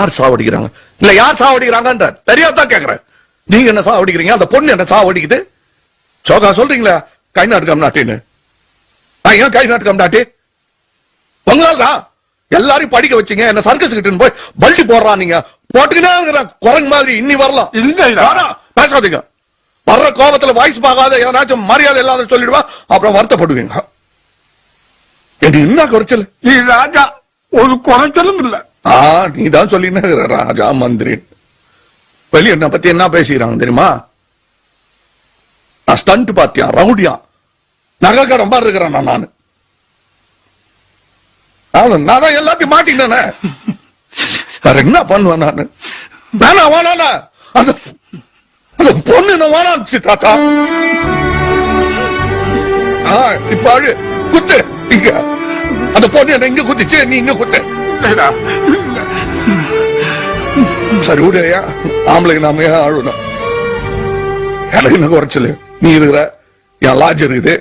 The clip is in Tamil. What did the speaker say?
யார் சாவடிக்கிறாங்க இல்ல யார் சாவடிக்கிறாங்கன்ற தெரியாதான் கேக்குறேன். நீங்க என்ன சாவடிக்கிறீங்க, அந்த பொண்ணு என்ன சாவடிக்குது? சோகா சொல்றீங்களா கை நாட்டுக்கம் நாட்டின்னு? ஏன் கை நாட்டுக்கம் நாட்டி? உங்களால்தான் எல்லாரையும் படிக்க வச்சீங்க, என்ன சர்க்கஸ் கிட்ட போய் பல்டி போடுறான். நீங்க போட்டுக்கிட்டே குரங்கு மாதிரி இன்னி வரலாம். பேசாதீங்க. வர்ற கோபத்துல வாய்ஸ் பார்க்காத ஏதாச்சும் மரியாதை இல்லாத சொல்லிடுவா, அப்புறம் வருத்தப்படுவீங்க. என்ன குறைச்சல்? ராஜா ஒரு குறைச்சலும் இல்ல. நீதான் சொல்லின ராஜா மந்திரி. வெளியே என்ன பத்தி என்ன பேசிக்கிறாங்க தெரியுமா? நான் ஸ்டண்ட் பார்ட்டியா, ரவுடியா, நகை கடன் மாதிரி இருக்கிறேன் நானு. நான் தான் எல்லாத்தையும் மாட்டினேன். வேற என்ன பண்ணுவேன் நானு? வேணா வேணா அந்த பொண்ணு நான் வேணாச்சு தாத்தா. இப்ப அழு குத்து இங்க. அந்த பொண்ணு என்ன இங்க குத்திச்சு, நீ இங்க குத்து. சரி விடையா, ஆம்பளைக்கு நாம அழுணும். எனக்கு என்ன குறைச்சல்? நீ இருக்கிற, என் லாட்ஜ் இருக்குது,